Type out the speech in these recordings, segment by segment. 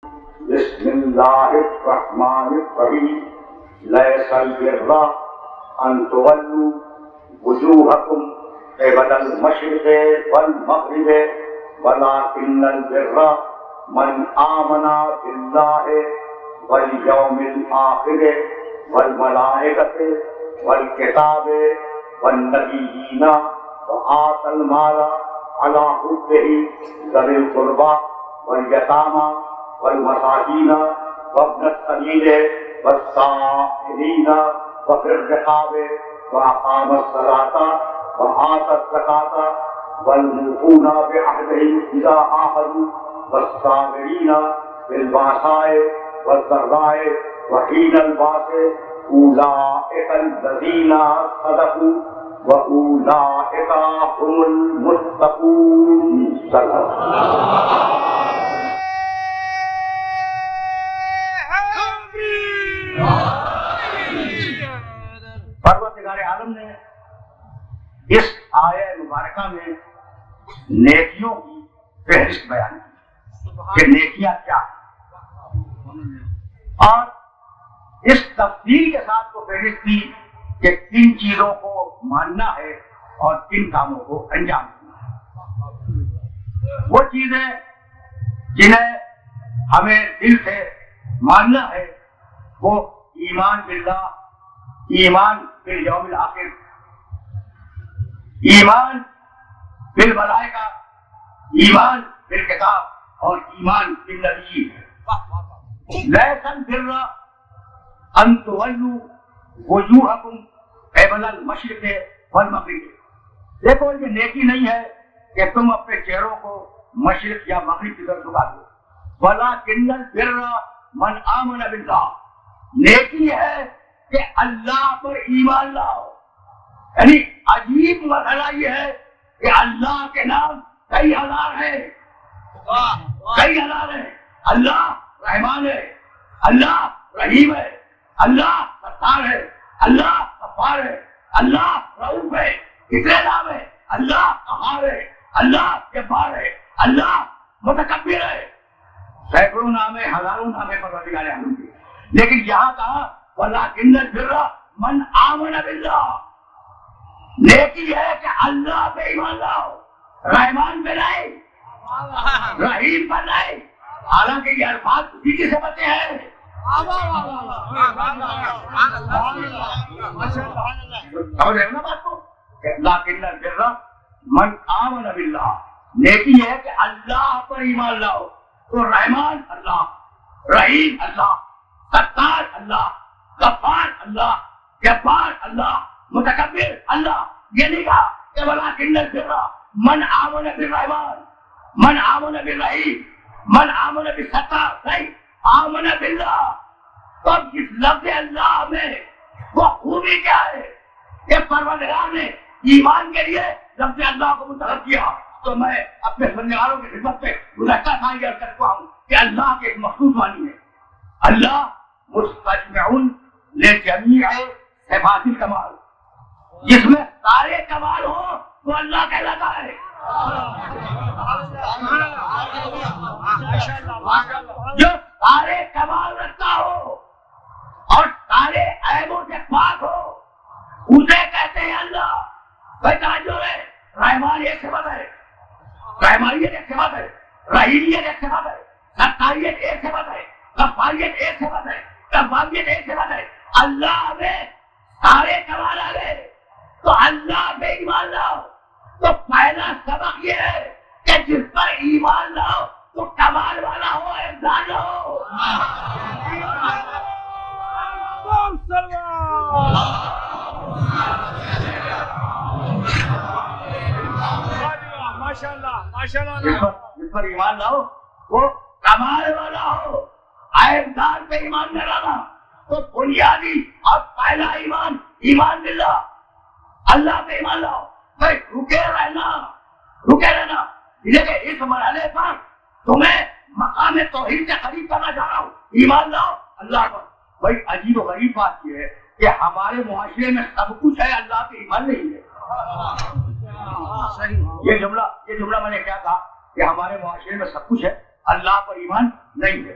بسم اللہ الرحمن الرحیم لیس البر ان تولوا وجوہکم قبل المشرق والمغرب ولکن البر من آمن باللہ والیوم الآخر والملائکۃ والکتاب والنبیین وآتى المال على حبه ذوي القربى واليتامى والمساکین وابن السبیل والسائلین وفي الرقاب وأقام الصلاة وآتى الزکاة والموفون بعهدهم إذا عاهدوا والصابرین بالبأساء والضراء وحین البأس أولئک الذین صدقوا وأولئک هم المتقون. صلی اللہ پروردگار عالم نے اس آیہ مبارکہ میں نیکیوں کی فہرست بیان کی کہ نیکیاں کیا ہیں، اور اس تفصیل کے ساتھ وہ فہرست کی کہ کن چیزوں کو ماننا ہے اور کن کاموں کو انجام دینا ہے. وہ چیزیں جنہیں ہمیں دل سے ماننا ہے وہ ایمان باللہ، ایمان بالیوم الآخر، ایمان بالملائکہ، ایمان بالکتاب اور ایمان بالنبی. لیس البر ان تولوا وجوہکم قبل المشرق والمغرب. دیکھو یہ نیکی نہیں ہے کہ تم اپنے چہروں کو مشرق یا مغرب کی طرف جھکا دو. ولکن البر من آمن باللہ، نیکی ہے کہ اللہ پر ایمان لاؤ. یعنی عجیب مرحلہ یہ ہے کہ اللہ کے نام کئی ہزار ہیں، کئی ہزار ہیں. اللہ رحمان ہے، اللہ رحیم ہے، اللہ ستار ہے، اللہ غفار ہے، اللہ رؤوف ہے. کتنے نام ہے؟ اللہ قہار ہے، اللہ جبار ہے، اللہ متکبر ہے. سینکڑوں نام ہے، ہزاروں نام ہے پروردگار عالم کے. لیکن یہاں کہا وَلَٰكِنَّ الْبِرَّ مَنْ آمَنَ بِاللَّهِ. نیکی ہے کہ اللہ پہ ایمان لاؤ، رحمان پہ نہیں، رحیم پر نہیں. حالانکہ یہ الفاظ اسی کی صفتیں ہیں. سمجھ رہے ہو نا بات کو؟ لَٰكِنَّ الْبِرَّ مَنْ آمَنَ بِاللَّهِ. نیکی ہے کہ اللہ پر ایمان لاؤ. تو رحمان اللہ، رحیم اللہ، ستار اللہ، غفار اللہ، جبار اللہ، متکبر اللہ. یہ نہیں کہا کہ وَلَٰكِنَّ الْبِرَّ مَنْ آمَنَ بِالرَّحْمَٰنِ، من آمن بالرحیم، من آمن بالستار. نہیں، آمن باللہ. تو اس لفظ اللہ میں وہ خوبی کیا ہے کہ پروردگار نے ایمان کے لیے لفظ اللہ کو منتخب کیا. تو میں اپنے سننے والوں کی خدمت پہ گزشتہ سال یہ کرتا ہوں کہ اللہ کے ایک مخصوص معنی ہے. اللہ مستجمع لجمیع صفات الکمال، جس میں سارے کمال ہو تو اللہ کہلاتا ہے. جو سارے کمال رکھتا ہو اور سارے عیبوں سے پاک ہو اسے کہتے ہیں اللہ. بھائی تعجب ہے، رحمان ایک صفت ہے، رحمانیت ایک صفت ہے، رحیمیت ایک صفت ہے، ستاریت ایک صفت ہے، غفاریت ایک صفت ہے، ربانیت ایک صفت ہے. اللہ میں سارے کمال آ گئے تو اللہ پہ ایمان لاؤ. تو پہلا سبق یہ ہے کہ جس پر ایمان لاؤ تو کمال والا ہو، احسان ہو. جس پر ایمان لاؤ وہ کمال والا ہو، عیبدار پہ ایمان نہ لانا. تو بنیادی اور پہلا ایمان، ایمان باللہ، اللہ پہ ایمان لاؤ. بھائی رکے رہنا. لیکن اس مرحلے پر تمہیں مقام توحید سے قریب کرنا چاہ رہا ہوں. ایمان لاؤ اللہ پر. بھائی عجیب و غریب بات یہ ہے کہ ہمارے معاشرے میں سب کچھ ہے، اللہ پہ ایمان نہیں ہے. یہ جملہ میں نے کیا کہا کہ ہمارے معاشرے میں سب کچھ ہے، اللہ پر ایمان نہیں ہے.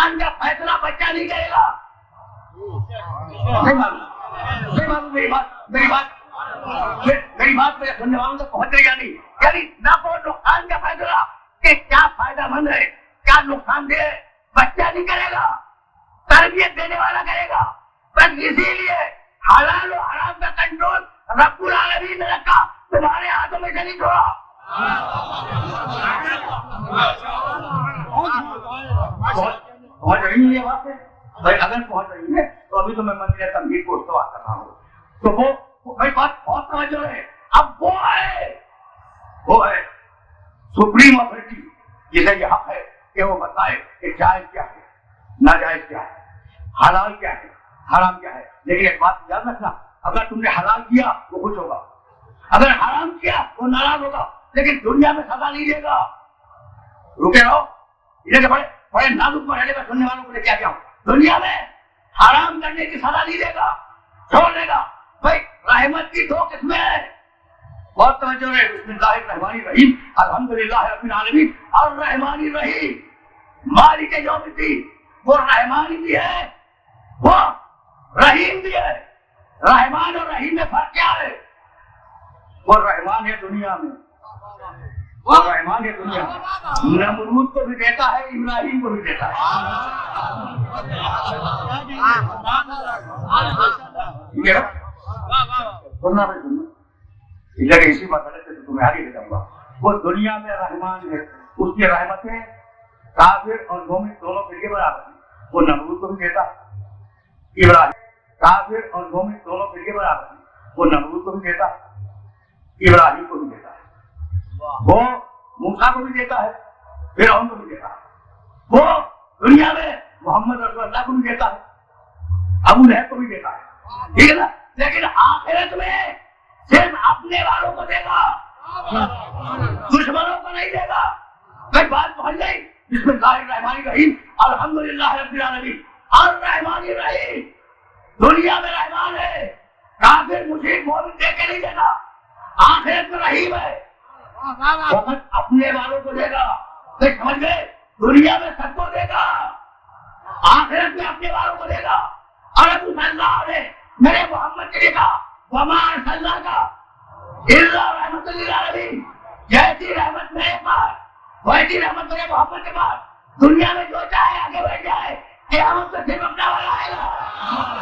نقصان کا فیصلہ بچہ نہیں کرے گا. نہیں معلوم میری بات میری بات میرے سننے والوں تک پہنچ رہی یا نہیں؟ یعنی نفع اور نقصان کا فیصلہ کہ کیا فائدہ مند ہے کیا نقصان دہ ہے بچہ نہیں کرے گا, تربیت دینے والا کرے گا. بس اسی لیے حلال و حرام کا کنٹرول رب العالمین نے رکھا, تمہارے ہاتھوں میں سے نہیں چھوڑا. پہنچ رہی ہے یہ بات ہے بھائی؟ اگر پہنچ رہی ہے تو ابھی تو میں منزل تمہید کو استوار کر رہا ہوں, تو وہ بھائی بات بہت توجہ ہے. اب وہ ہے سپریم اتھارٹی جسے یہ حق ہے کہ وہ بتائے کہ جائز کیا ہے, ناجائز کیا ہے, حلال کیا ہے, حرام کیا ہے. لیکن ایک بات یاد رکھنا, اگر تم نے حلال کیا وہ خوش ہوگا, اگر حرام کیا وہ ناراض ہوگا, لیکن دنیا میں سزا نہیں دے گا. رکے رہو, یہ بڑے نازک مرحلے میں سننے والوں کو کیا کیا ہوں. دنیا میں حرام کرنے کی سزا نہیں دے گا, چھوڑ دے گا. بھائی رحمت کی دو قسمیں ہیں, بہت توجہ ہے. بسم اللہ الرحمن الرحیم, الحمدللہ رب العالمین الرحمن الرحیم مالک یوم الدین. وہ رحمان بھی ہے وہ رحیم بھی ہے. رحمان اور رحیم میں فرق کیا ہے؟ وہ رحمان ہے دنیا میں, وہ رحمان ہے دنیا میں. نمرود کو بھی دیتا ہے, ابراہیم کو بھی دیتا ہے. سننا بھائی سننا, اس جگہ اسی مسئلے سے تمہیں آگے لے جاؤں گا. وہ دنیا میں رحمان ہے, اس کی رحمتیں کافر اور مومن دونوں کے لیے برابر ہیں. وہ نمرود کو بھی دیتا ہے, ابراہیم کافر اور مومن دونوں کے لیے برابر ہیں. وہ نمرود کو بھی دیتا ہے, ابراہیم کو بھی دیتا ہے. وہ موسیٰ کو بھی دیتا ہے, فرعون کو بھی دیتا ہے. وہ دنیا میں محمد رسول اللہ کو بھی دیتا ہے, ابو لہب کو بھی دیتا ہے. ٹھیک ہے نا؟ لیکن آخرت میں صرف اپنے والوں کو دے گا, دشمنوں کو نہیں دے گا. کوئی بات پہنچ گئی؟ بسم اللہ الرحمن الرحیم الحمدللہ رب العالمین الرحمن الرحیم. دنیا میں رحمان ہے, کافر مشرک مومن دے کے نہیں دے گا. آخرت میں رحیم ہے, وقت اپنے والوں کو دے گا. سمجھ گئے؟ دنیا میں سب کو دے گا, آخرت میں اپنے والوں کو دے گا. اور ابو صلی اللہ نے میرے محمد کے لیے کہا وما ارسلناک الا رحمۃ للعالمین. جیسی رحمت میرے پاس ویسی رحمت میرے محمد کے پاس. دنیا میں جو چاہے آگے بڑھ جائے, قیامت سے صرف اپنا والا آئے گا.